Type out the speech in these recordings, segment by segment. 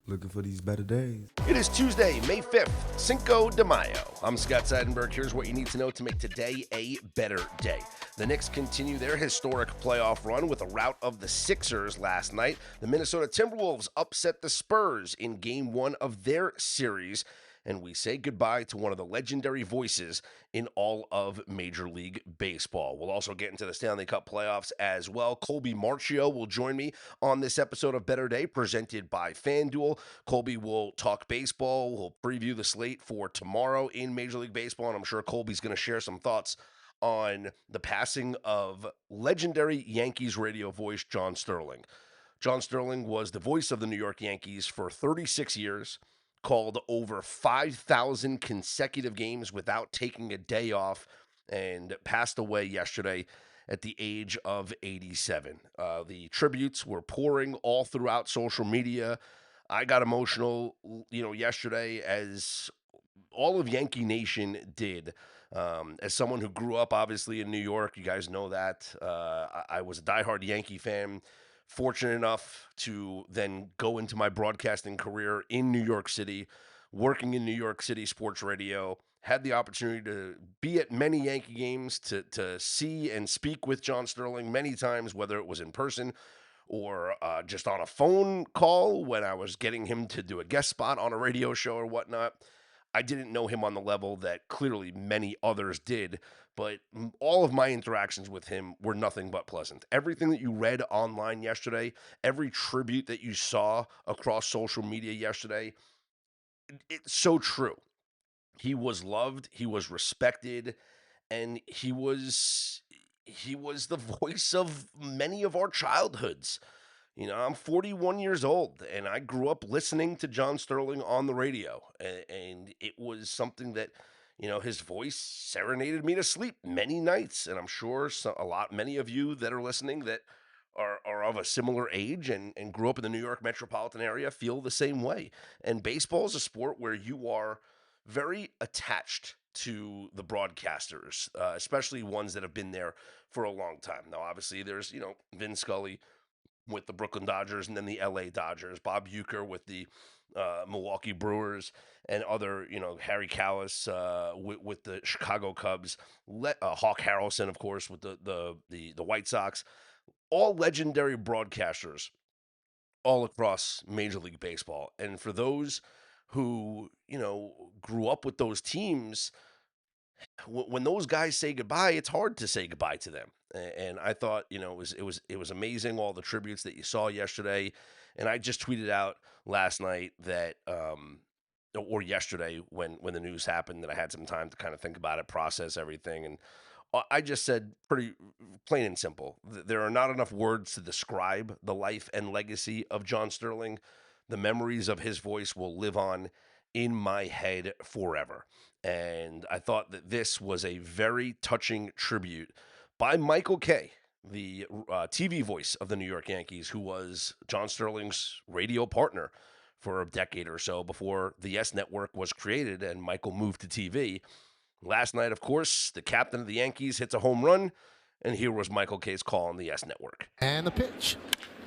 Looking for these better days. It is Tuesday, May 5th, Cinco de Mayo. I'm Scott Seidenberg. Here's what you need to know to make today a better day. The Knicks continue their historic playoff run with a rout of the Sixers last night. The Minnesota Timberwolves upset the Spurs in Game 1 of their series. And we say goodbye to one of the legendary voices in all of Major League Baseball. We'll also get into the Stanley Cup playoffs as well. Colby Marchio will join me on this episode of Better Day, presented by FanDuel. Colby will talk baseball. We'll preview the slate for tomorrow in Major League Baseball, and I'm sure Colby's going to share some thoughts on the passing of legendary Yankees radio voice John Sterling. John Sterling was the voice of the New York Yankees for 36 years, called over 5,000 consecutive games without taking a day off, and passed away yesterday at the age of 87. The tributes were pouring all throughout social media. I got emotional, yesterday, as all of Yankee Nation did. As someone who grew up, obviously, in New York, you guys know that. I was a diehard Yankee fan. Fortunate enough to then go into my broadcasting career in New York City, working in New York City sports radio. Had the opportunity to be at many Yankee games, to see and speak with John Sterling many times, whether it was in person or just on a phone call when I was getting him to do a guest spot on a radio show or whatnot. I didn't know him on the level that clearly many others did, but all of my interactions with him were nothing but pleasant. Everything that you read online yesterday, every tribute that you saw across social media yesterday, it's so true. He was loved, he was respected, and he was the voice of many of our childhoods. I'm 41 years old, and I grew up listening to John Sterling on the radio, and it was something that, his voice serenaded me to sleep many nights, and I'm sure many of you that are listening that are of a similar age and grew up in the New York metropolitan area feel the same way. And baseball is a sport where you are very attached to the broadcasters, especially ones that have been there for a long time. Now, obviously, there's, Vin Scully with the Brooklyn Dodgers and then the LA Dodgers, Bob Uecker with the Milwaukee Brewers, and other, Harry Kalas with the Chicago Cubs, Hawk Harrelson, of course, with the White Sox, all legendary broadcasters all across Major League Baseball. And for those who, grew up with those teams, when those guys say goodbye, it's hard to say goodbye to them. And I thought, it was amazing, all the tributes that you saw yesterday. And I just tweeted out last night that, or yesterday when the news happened, that I had some time to kind of think about it, process everything, and I just said, pretty plain and simple, there are not enough words to describe the life and legacy of John Sterling. The memories of his voice will live on in my head forever. And I thought that this was a very touching tribute by Michael Kay, the TV voice of the New York Yankees, who was John Sterling's radio partner for a decade or so before the Yes Network was created and Michael moved to TV. Last night, of course, the captain of the Yankees hits a home run, and here was Michael Kay's call on the Yes Network. And the pitch.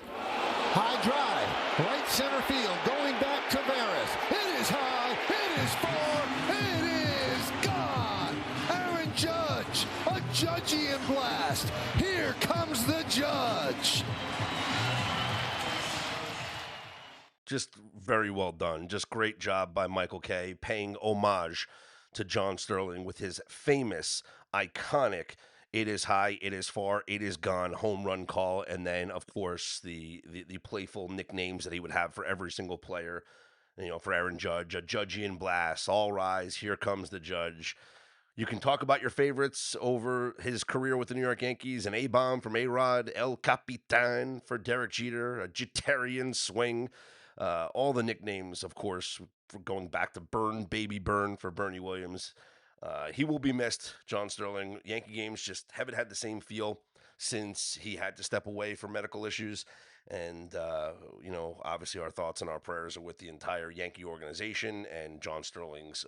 High drive, right center field, going back to Veras. It is high, it is far, it is gone. Aaron Judge, a Judgian blast. Here comes the Judge. Just very well done. Just great job by Michael Kay, paying homage to John Sterling with his famous, iconic "It is high, it is far, it is gone" home run call, and then, of course, the playful nicknames that he would have for every single player. For Aaron Judge, a Judgian blast, all rise, here comes the Judge. You can talk about your favorites over his career with the New York Yankees: an A-bomb from A-Rod, El Capitan for Derek Jeter, a Jeterian swing. All the nicknames, of course, going back to Burn, Baby Burn for Bernie Williams. He will be missed, John Sterling. Yankee games just haven't had the same feel since he had to step away for medical issues. And, obviously our thoughts and our prayers are with the entire Yankee organization and John Sterling's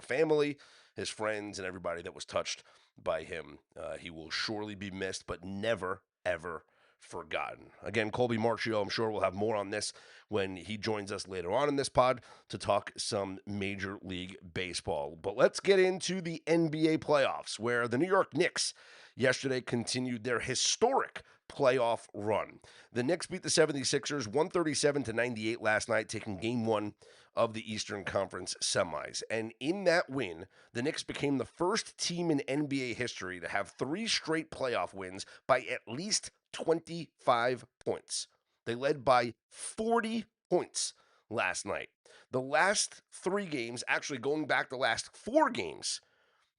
family, his friends, and everybody that was touched by him. He will surely be missed, but never, ever forgotten. Again, Colby Marchio, I'm sure we'll have more on this when he joins us later on in this pod to talk some Major League Baseball. But let's get into the NBA playoffs, where the New York Knicks yesterday continued their historic playoff run. The Knicks beat the 76ers 137-98 last night, taking game one of the Eastern Conference semis. And in that win, the Knicks became the first team in NBA history to have 3 straight playoff wins by at least 25 points. They led by 40 points last night. The last 3 games, actually going back the last 4 games,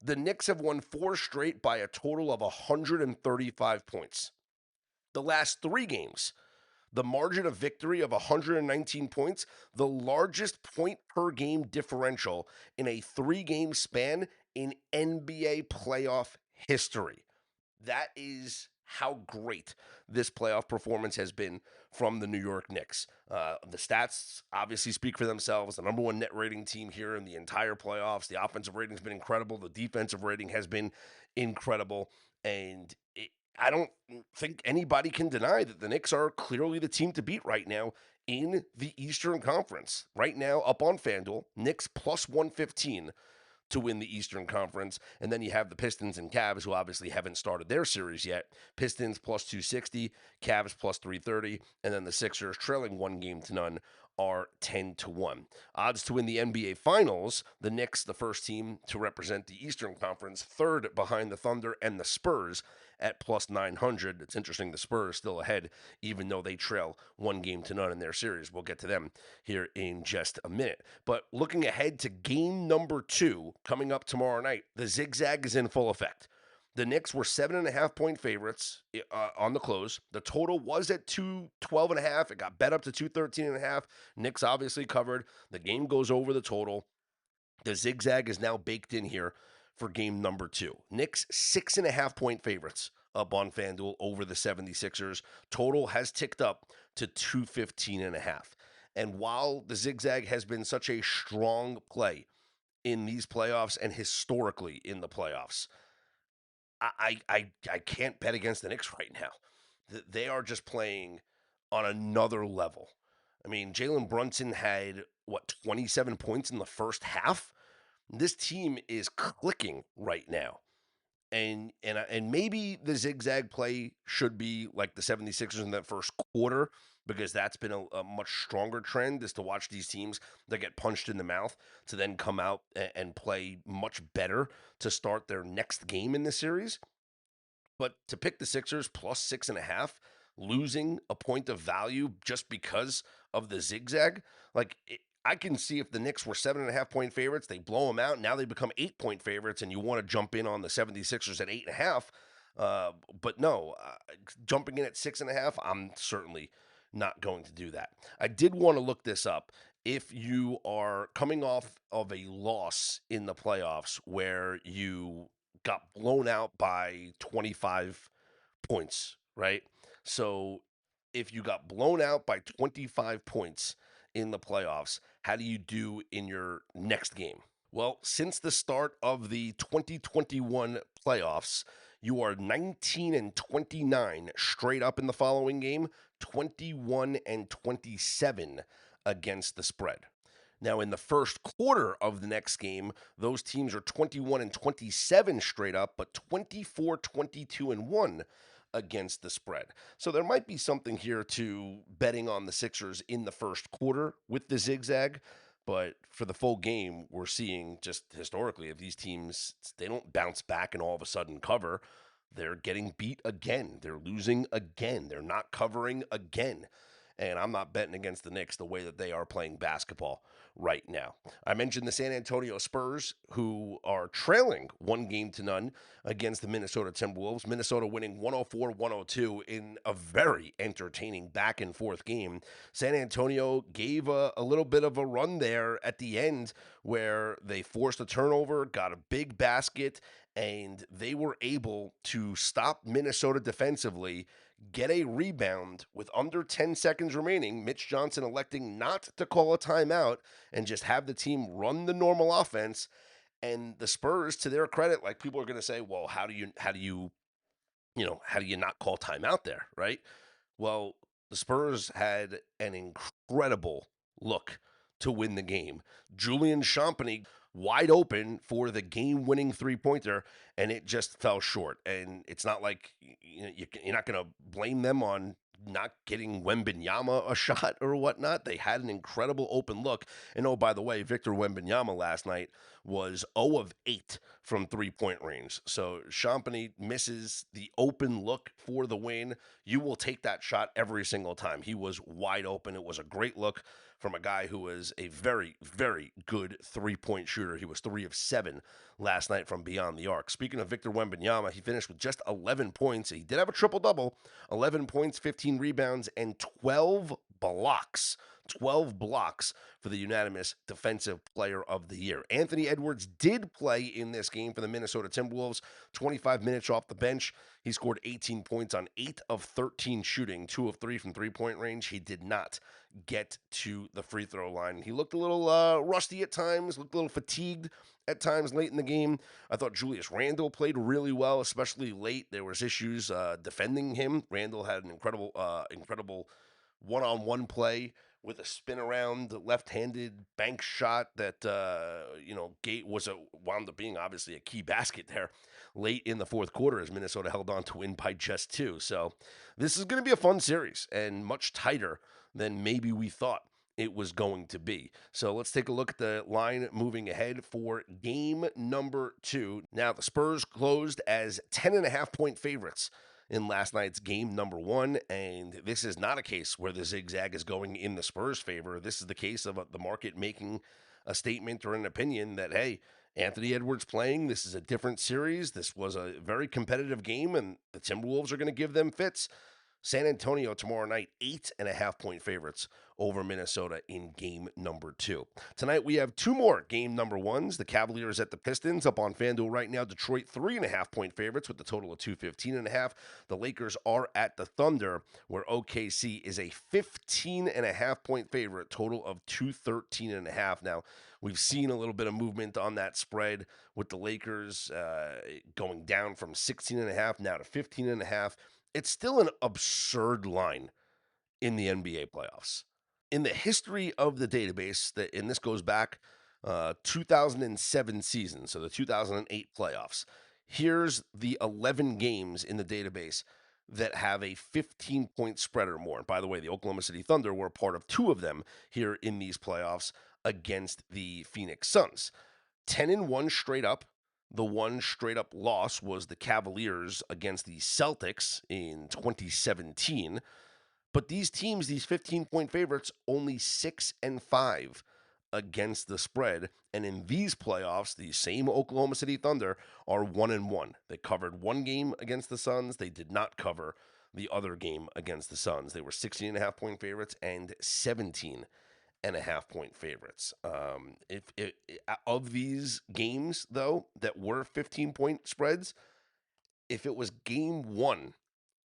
the Knicks have won 4 straight by a total of 135 points. The last 3 games, the margin of victory of 119 points, the largest point per game differential in a 3-game span in NBA playoff history. That is how great this playoff performance has been from the New York Knicks. The stats obviously speak for themselves. The number 1 net rating team here in the entire playoffs. The offensive rating has been incredible. The defensive rating has been incredible. And I don't think anybody can deny that the Knicks are clearly the team to beat right now in the Eastern Conference. Right now, up on FanDuel, Knicks plus 115 to win the Eastern Conference. And then you have the Pistons and Cavs, who obviously haven't started their series yet. Pistons plus 260, Cavs plus 330, and then the Sixers, trailing 1-0, are 10-1. Odds to win the NBA Finals, the Knicks, the first team to represent the Eastern Conference, third behind the Thunder and the Spurs at plus 900. It's interesting, the Spurs still ahead, even though they trail 1-0 in their series. We'll get to them here in just a minute. But looking ahead to game number 2 coming up tomorrow night, the zigzag is in full effect. The Knicks were 7.5-point favorites on the close. The total was at 212.5. It got bet up to 213.5. Knicks obviously covered. The game goes over the total. The zigzag is now baked in here for game number 2. Knicks 6.5-point favorites up on FanDuel over the 76ers. Total has ticked up to 215.5. And while the zigzag has been such a strong play in these playoffs and historically in the playoffs, I can't bet against the Knicks right now. They are just playing on another level. I mean, Jalen Brunson had, 27 points in the first half? This team is clicking right now. And maybe the zigzag play should be like the 76ers in that first quarter, because that's been a much stronger trend, is to watch these teams that get punched in the mouth to then come out and play much better to start their next game in the series. But to pick the Sixers plus 6.5, losing a point of value just because of the zigzag, I can see if the Knicks were 7.5-point favorites, they blow them out. Now they become 8-point favorites, and you want to jump in on the 76ers at 8.5. But no, jumping in at 6.5, I'm certainly not going to do that. I did want to look this up. If you are coming off of a loss in the playoffs where you got blown out by 25 points, right? So if you got blown out by 25 points in the playoffs, how do you do in your next game? Well, since the start of the 2021 playoffs, you are 19-29 straight up in the following game, 21-27 against the spread. Now, in the first quarter of the next game, those teams are 21-27 straight up, but 24-22-1 against the spread. So there might be something here to betting on the Sixers in the first quarter with the zigzag. But for the full game, we're seeing just historically, if these teams, they don't bounce back and all of a sudden cover, they're getting beat again. They're losing again. They're not covering again. And I'm not betting against the Knicks the way that they are playing basketball right now. I mentioned the San Antonio Spurs, who are trailing 1-0 against the Minnesota Timberwolves. Minnesota winning 104-102 in a very entertaining back and forth game. San Antonio gave a little bit of a run there at the end where they forced a turnover, got a big basket, and they were able to stop Minnesota defensively, get a rebound with under 10 seconds remaining, Mitch Johnson electing not to call a timeout and just have the team run the normal offense. And the Spurs, to their credit, people are going to say, well, how do you not call timeout there, right? Well, the Spurs had an incredible look to win the game. Julian Champagny wide open for the game-winning three-pointer, and it just fell short. And it's not like you're not going to blame them on not getting Wembanyama a shot or whatnot. They had an incredible open look. And oh, by the way, Victor Wembanyama last night was 0 of 8 from three-point range. So Champagny misses the open look for the win. You will take that shot every single time. He was wide open. It was a great look from a guy who was a very, very good three-point shooter. He was 3 of 7 last night from beyond the arc. Speaking of Victor Wembanyama, he finished with just 11 points. He did have a triple-double, 11 points, 15 rebounds, and 12 blocks. 12 blocks for the unanimous Defensive Player of the Year. Anthony Edwards did play in this game for the Minnesota Timberwolves, 25 minutes off the bench. He scored 18 points on 8 of 13 shooting, 2 of 3 from three-point range. He did not get to the free throw line. He looked a little rusty at times, looked a little fatigued at times late in the game. I thought Julius Randle played really well, especially late. There was issues defending him. Randle had an incredible one-on-one play with a spin around left-handed bank shot that Gate wound up being obviously a key basket there late in the fourth quarter as Minnesota held on to win by just 2. So this is going to be a fun series and much tighter than maybe we thought it was going to be. So let's take a look at the line moving ahead for game number 2. Now the Spurs closed as 10.5-point favorites in last night's game number 1, and this is not a case where the zigzag is going in the Spurs' favor. This is the case of the market making a statement or an opinion that, hey, Anthony Edwards playing, this is a different series. This was a very competitive game, and the Timberwolves are going to give them fits. San Antonio tomorrow night, 8.5-point favorites over Minnesota in game number 2. Tonight we have 2 more game number 1s. The Cavaliers at the Pistons up on FanDuel right now. Detroit 3.5-point favorites with a total of 215.5. The Lakers are at the Thunder, where OKC is a 15.5-point favorite, total of 213.5. Now, we've seen a little bit of movement on that spread with the Lakers going down from 16.5 now to 15.5. It's still an absurd line in the NBA playoffs. In the history of the database, and this goes back 2007 season, so the 2008 playoffs, here's the 11 games in the database that have a 15-point spread or more. And by the way, the Oklahoma City Thunder were a part of 2 of them here in these playoffs against the Phoenix Suns. 10-1 straight up. The one straight-up loss was the Cavaliers against the Celtics in 2017. But these teams, these 15-point favorites, only 6-5 against the spread. And in these playoffs, the same Oklahoma City Thunder are 1-1. They covered 1 game against the Suns. They did not cover the other game against the Suns. They were 16.5-point favorites and 17.5-point favorites. Of these games, though, that were 15-point spreads, if it was game 1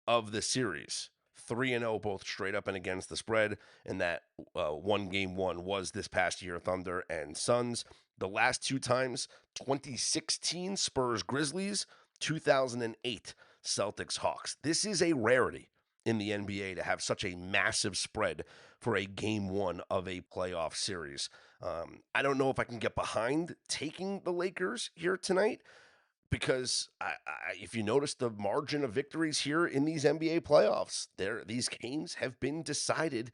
of the series, 3-0 both straight up and against the spread, and that game 1 was this past year, Thunder and Suns. The last 2 times, 2016 Spurs Grizzlies, 2008 Celtics Hawks. This is a rarity in the NBA to have such a massive spread for a game 1 of a playoff series. I don't know if I can get behind taking the Lakers here tonight because if you notice the margin of victories here in these NBA playoffs, these games have been decided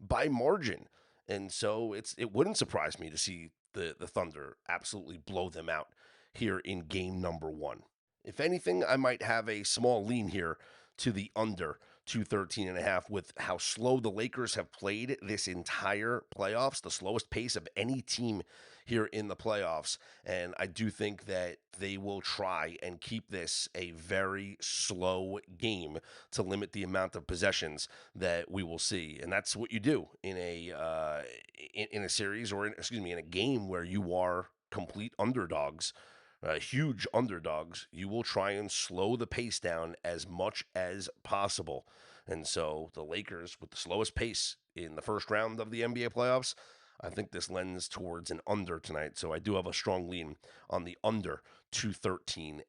by margin. And so it wouldn't surprise me to see the Thunder absolutely blow them out here in game number 1. If anything, I might have a small lean here to the under 213.5 with how slow the Lakers have played this entire playoffs, the slowest pace of any team here in the playoffs. And I do think that they will try and keep this a very slow game to limit the amount of possessions that we will see. And that's what you do in a series or in a game where you are complete underdogs. Huge underdogs, you will try and slow the pace down as much as possible. And so the Lakers, with the slowest pace in the first round of the NBA playoffs, I think this lends towards an under tonight. So I do have a strong lean on the under 213.5.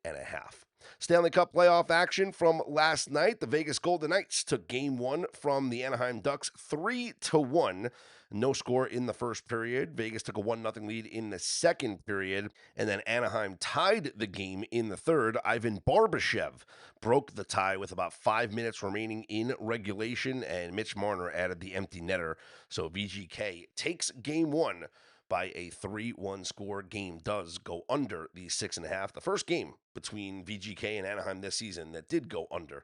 Stanley Cup playoff action from last night. The Vegas Golden Knights took game one from the Anaheim Ducks 3-1. No score in the first period. Vegas took a 1-0 lead in the second period, and then Anaheim tied the game in the third. Ivan Barbashev broke the tie with about 5 minutes remaining in regulation, and Mitch Marner added the empty netter. So VGK takes game one by a 3-1 score. Game does go under the 6.5. The first game between VGK and Anaheim this season that did go under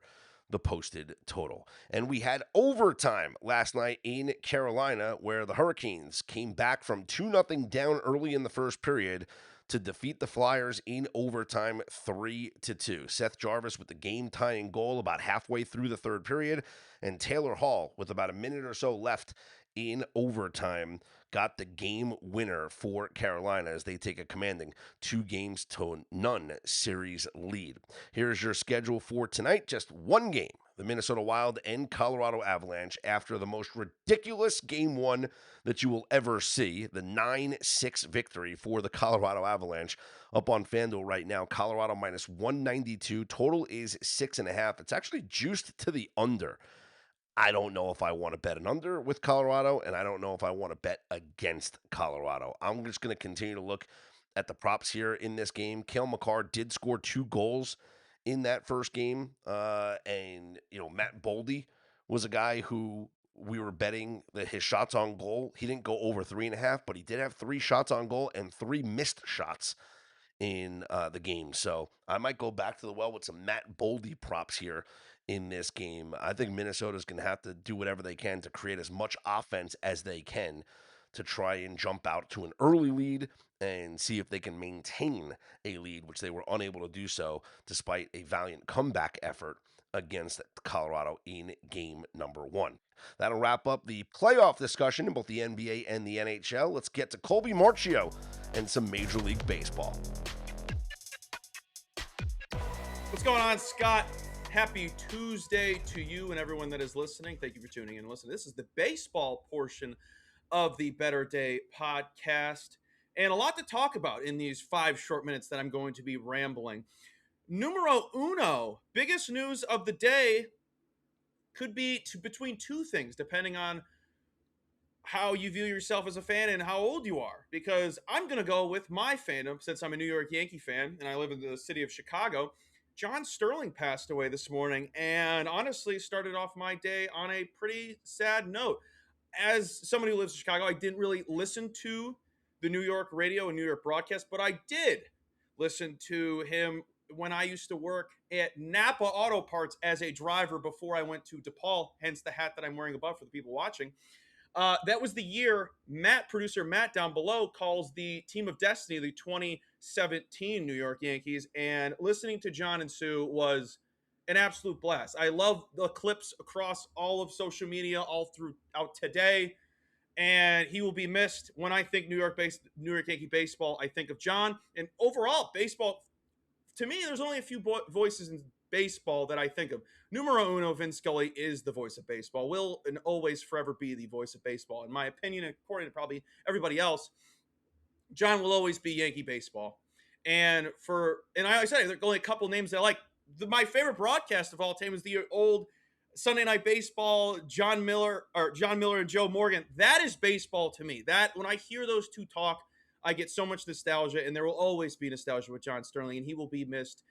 the posted total. And we had overtime last night in Carolina, where the Hurricanes came back from 2-0 down early in the first period to defeat the Flyers in overtime 3-2. Seth Jarvis with the game-tying goal about halfway through the third period, and Taylor Hall with about a minute or so left in overtime got the game winner for Carolina as they take a commanding 2-0 series lead. Here's your schedule for tonight. Just one game. The Minnesota Wild and Colorado Avalanche after the most ridiculous game one that you will ever see. The 9-6 victory for the Colorado Avalanche up on FanDuel right now. Colorado minus 192. Total is 6.5. It's actually juiced to the under. I don't know if I want to bet an under with Colorado, and I don't know if I want to bet against Colorado. I'm just going to continue to look at the props here in this game. Cale Makar did score 2 goals in that first game, and Matt Boldy was a guy who we were betting that his shots on goal, he didn't go over 3.5, but he did have 3 shots on goal and 3 missed shots in the game. So I might go back to the well with some Matt Boldy props here in this game. I think Minnesota's going to have to do whatever they can to create as much offense as they can to try and jump out to an early lead and see if they can maintain a lead, which they were unable to do so despite a valiant comeback effort against Colorado in game number 1. That'll wrap up the playoff discussion in both the NBA and the NHL. Let's get to Colby Marchio and some Major League Baseball. What's going on, Scott? Happy Tuesday to you and everyone that is listening. Thank you for tuning in and listening. This is the baseball portion of the Better Day podcast, and a lot to talk about in these 5 short minutes that I'm going to be rambling. Numero uno, biggest news of the day could be between 2 things, depending on how you view yourself as a fan and how old you are, because I'm going to go with my fandom since I'm a New York Yankee fan and I live in the city of Chicago. John Sterling passed away this morning and honestly started off my day on a pretty sad note. As somebody who lives in Chicago, I didn't really listen to the New York radio and New York broadcast, but I did listen to him when I used to work at Napa Auto Parts as a driver before I went to DePaul, hence the hat that I'm wearing above for the people watching. That was the year producer Matt down below calls the team of destiny, the 2017 New York Yankees. And listening to John and Sue was an absolute blast. I love the clips across all of social media all throughout today. And he will be missed. When I think New York Yankee baseball, I think of John. And overall, baseball, to me, there's only a few voices in baseball that I think of. Numero uno, Vin Scully is the voice of baseball, will and always forever be the voice of baseball. In my opinion, according to probably everybody else, John will always be Yankee baseball. And I said, there are only a couple names that I like. My favorite broadcast of all time is the old Sunday Night Baseball, John Miller and Joe Morgan. That is baseball to me. That when I hear those two talk, I get so much nostalgia, and there will always be nostalgia with John Sterling, and he will be missed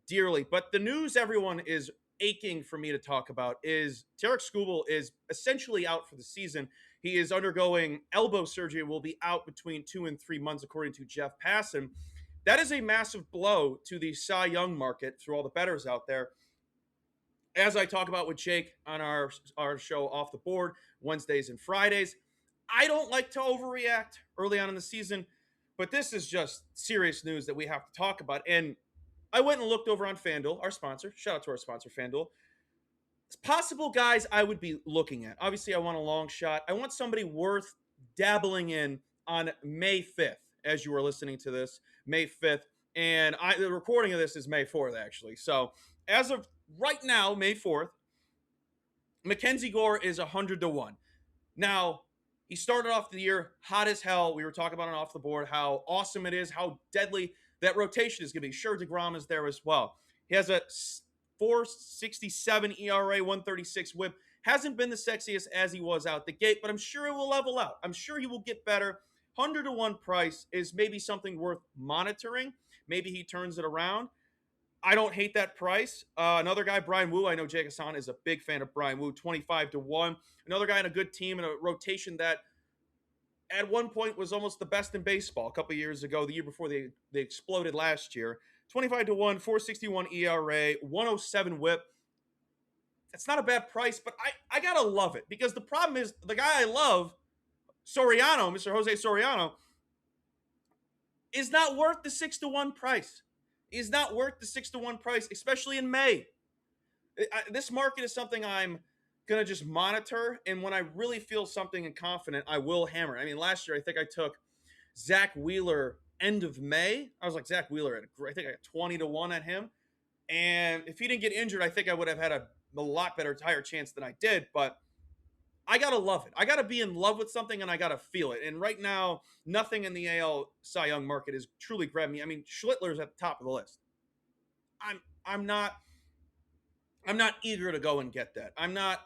dearly. But the news everyone is aching for me to talk about is Tarik Skubal is essentially out for the season. He is undergoing elbow surgery and will be out between 2 and 3 months, according to Jeff Passan. That is a massive blow to the Cy Young market through all the bettors out there. As I talk about with Jake on our show Off the Board, Wednesdays and Fridays, I don't like to overreact early on in the season, but this is just serious news that we have to talk about. And I went and looked over on FanDuel, our sponsor. Shout out to our sponsor, FanDuel. Possible guys I would be looking at. Obviously, I want a long shot. I want somebody worth dabbling in on May 5th, as you are listening to this, May 5th. And the recording of this is May 4th, actually. So as of right now, May 4th, Mackenzie Gore is 100-1. Now, he started off the year hot as hell. We were talking about it off the board, how awesome it is, how deadly that rotation is going to be. Sure, DeGrom is there as well. He has a 4.67 ERA, 136 WHIP. Hasn't been the sexiest as he was out the gate, but I'm sure it will level out. I'm sure he will get better. 100-to-1 price is maybe something worth monitoring. Maybe he turns it around. I don't hate that price. Another guy, Brian Wu. I know Jake Hassan is a big fan of Brian Wu. 25-1. Another guy in a good team in a rotation that at one point was almost the best in baseball a couple of years ago, the year before they exploded last year. 25-1, 4.61 ERA, 107 WHIP. It's not a bad price, but I gotta love it because the problem is the guy I love, Soriano, Mr. Jose Soriano, is not worth the 6-1 price. Is not worth the 6-1 price, especially in May. This market is something I'm going to just monitor. And when I really feel something and confident, I will hammer. I mean, last year, I think I took Zach Wheeler end of May. I was like, Zach Wheeler, I think I got 20-1 at him. And if he didn't get injured, I think I would have had a lot better, higher chance than I did. But I got to love it. I got to be in love with something and I got to feel it. And right now, nothing in the AL Cy Young market has truly grabbed me. I mean, Schlittler's at the top of the list. I'm not eager to go and get that. I'm not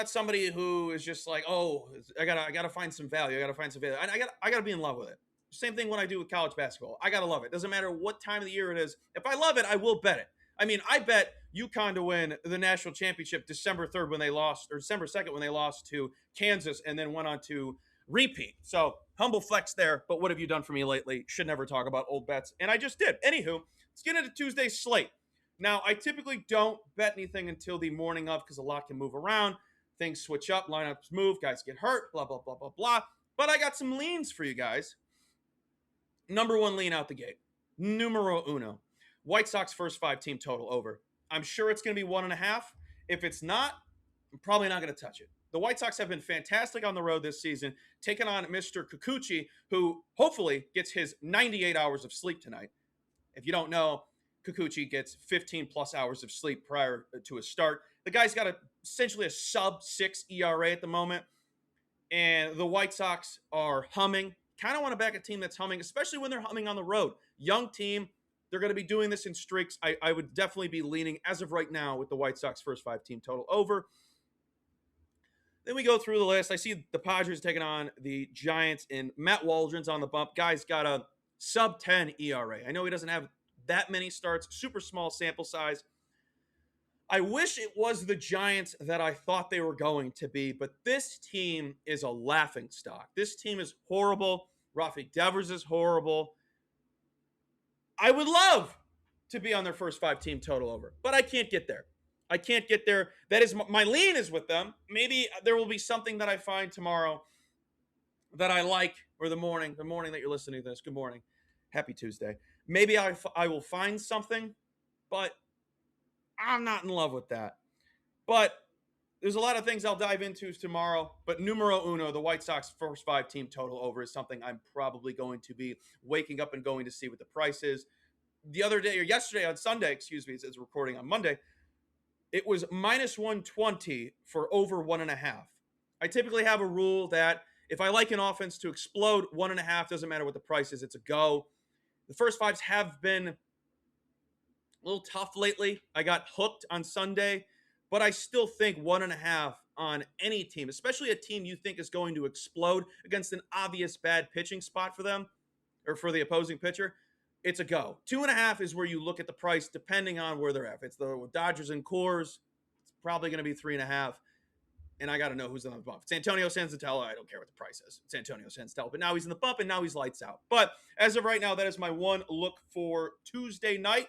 somebody who is just like, oh, I gotta find some value. I gotta be in love with it. Same thing when I do with college basketball. I gotta love it. Doesn't matter what time of the year it is. If I love it, I will bet it. I mean, I bet UConn to win the national championship December 3rd when they lost, or December 2nd when they lost to Kansas and then went on to repeat. So humble flex there, but what have you done for me lately? Should never talk about old bets. And I just did. Anywho, let's get into Tuesday's slate. Now, I typically don't bet anything until the morning of because a lot can move around. Things switch up, lineups move, guys get hurt, blah, blah, blah, blah, blah. But I got some leans for you guys. Number one lean out the gate. Numero uno. White Sox first 5 team total over. I'm sure it's going to be 1.5. If it's not, I'm probably not going to touch it. The White Sox have been fantastic on the road this season, taking on Mr. Kikuchi, who hopefully gets his 98 hours of sleep tonight. If you don't know, Kikuchi gets 15 plus hours of sleep prior to his start. The guy's got essentially a sub-6 ERA at the moment, and the White Sox are humming. Kind of want to back a team that's humming, especially when they're humming on the road. Young team, they're going to be doing this in streaks. I would definitely be leaning, as of right now, with the White Sox first 5 team total over. Then we go through the list. I see the Padres taking on the Giants, and Matt Waldron's on the bump. Guy's got a sub-10 ERA. I know he doesn't have that many starts, super small sample size. I wish it was the Giants that I thought they were going to be, but this team is a laughing stock. This team is horrible. Rafi Devers is horrible. I would love to be on their first 5 team total over, but I can't get there. I can't get there. That is my lean is with them. Maybe there will be something that I find tomorrow that I like, or the morning that you're listening to this. Good morning. Happy Tuesday. Maybe I will find something, but I'm not in love with that. But there's a lot of things I'll dive into tomorrow. But numero uno, the White Sox first 5 team total over is something I'm probably going to be waking up and going to see what the price is. The other day, or yesterday on Sunday, excuse me, it says recording on Monday, it was minus 120 for over 1.5. I typically have a rule that if I like an offense to explode, 1.5, doesn't matter what the price is, it's a go. The first 5s have been a little tough lately. I got hooked on Sunday, but I still think 1.5 on any team, especially a team you think is going to explode against an obvious bad pitching spot for them or for the opposing pitcher, it's a go. 2.5 is where you look at the price depending on where they're at. If it's the Dodgers and Coors, it's probably going to be 3.5. And I got to know who's on the bump. It's Antonio Senzatella. I don't care what the price is. It's Antonio Senzatella. But now he's in the bump, and now he's lights out. But as of right now, that is my one look for Tuesday night.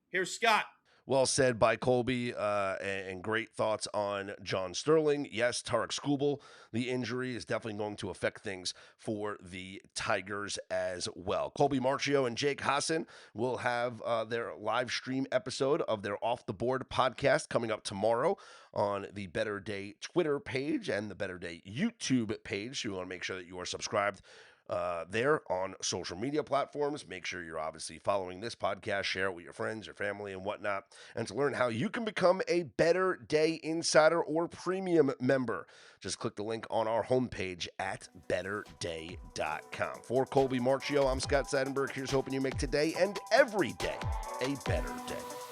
Here's Scott. Well said by Colby, and great thoughts on John Sterling. Yes, Tarek Skubal, the injury is definitely going to affect things for the Tigers as well. Colby Marchio and Jake Hassan will have their live stream episode of their Off the Board podcast coming up tomorrow on the Better Day Twitter page and the Better Day YouTube page. So you want to make sure that you are subscribed there on social media platforms. Make sure you're obviously following this podcast, share it with your friends, your family, and whatnot. And to learn how you can become a Better Day Insider or Premium member, just click the link on our homepage at betterday.com. For Colby Marchio, I'm Scott Seidenberg. Here's hoping you make today and every day a better day.